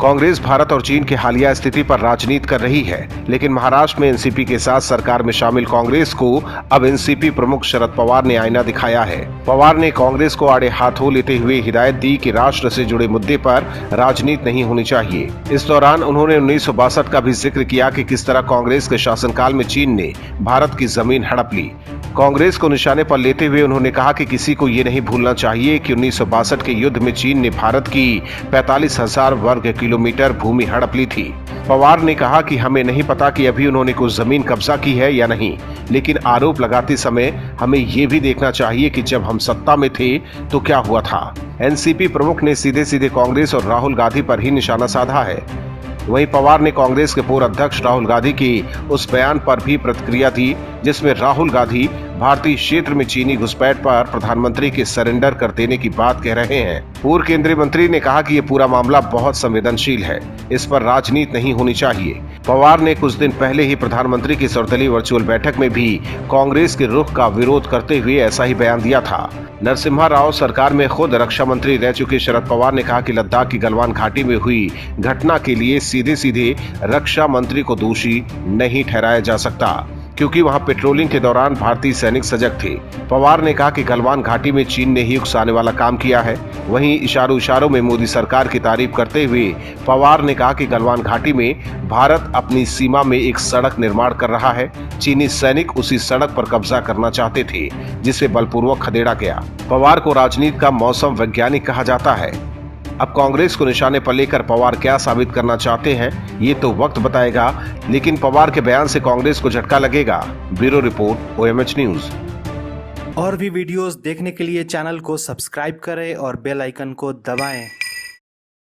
कांग्रेस भारत और चीन की हालिया स्थिति पर राजनीति कर रही है, लेकिन महाराष्ट्र में एनसीपी के साथ सरकार में शामिल कांग्रेस को अब एनसीपी प्रमुख शरद पवार ने आईना दिखाया है। पवार ने कांग्रेस को आड़े हाथों लेते हुए हिदायत दी कि राष्ट्र से जुड़े मुद्दे पर राजनीति नहीं होनी चाहिए। इस दौरान उन्होंने 1962 का भी जिक्र किया कि किस तरह कांग्रेस के शासनकाल में चीन ने भारत की जमीन हड़प ली। कांग्रेस को निशाने पर लेते हुए उन्होंने कहा कि किसी को ये नहीं भूलना चाहिए कि 1962 के युद्ध में चीन ने भारत की 45,000 वर्ग किलोमीटर भूमि हड़प ली थी। पवार ने कहा कि हमें नहीं पता कि अभी उन्होंने कुछ जमीन कब्जा की है या नहीं, लेकिन आरोप लगाते समय हमें ये भी देखना चाहिए कि जब हम सत्ता में थे तो क्या हुआ था। एनसीपी प्रमुख ने सीधे सीधे कांग्रेस और राहुल गांधी पर ही निशाना साधा है। वहीं पवार ने कांग्रेस के पूर्व अध्यक्ष राहुल गांधी की उस बयान पर भी प्रतिक्रिया दी जिसमें राहुल गांधी भारतीय क्षेत्र में चीनी घुसपैठ पर प्रधानमंत्री के सरेंडर कर देने की बात कह रहे हैं। पूर्व केंद्रीय मंत्री ने कहा कि ये पूरा मामला बहुत संवेदनशील है, इस पर राजनीति नहीं होनी चाहिए। पवार ने कुछ दिन पहले ही प्रधानमंत्री की सर्वदलीय वर्चुअल बैठक में भी कांग्रेस के रुख का विरोध करते हुए ऐसा ही बयान दिया था। नरसिम्हा राव सरकार में खुद रक्षा मंत्री रह चुके शरद पवार ने कहा कि लद्दाख की गलवान घाटी में हुई घटना के लिए सीधे सीधे रक्षा मंत्री को दोषी नहीं ठहराया जा सकता, क्योंकि वहां पेट्रोलिंग के दौरान भारतीय सैनिक सजग थे। पवार ने कहा कि गलवान घाटी में चीन ने ही उकसाने वाला काम किया है। वहीं इशारों में मोदी सरकार की तारीफ करते हुए पवार ने कहा कि गलवान घाटी में भारत अपनी सीमा में एक सड़क निर्माण कर रहा है। चीनी सैनिक उसी सड़क पर कब्जा करना चाहते थे, जिसे बलपूर्वक खदेड़ा गया। पवार को राजनीति का मौसम वैज्ञानिक कहा जाता है। अब कांग्रेस को निशाने पर लेकर पवार क्या साबित करना चाहते हैं ये तो वक्त बताएगा, लेकिन पवार के बयान से कांग्रेस को झटका लगेगा। Bureau report, OMH news. और भी वीडियोस देखने के लिए चैनल को सब्सक्राइब करें और बेल आइकन को दबाएं।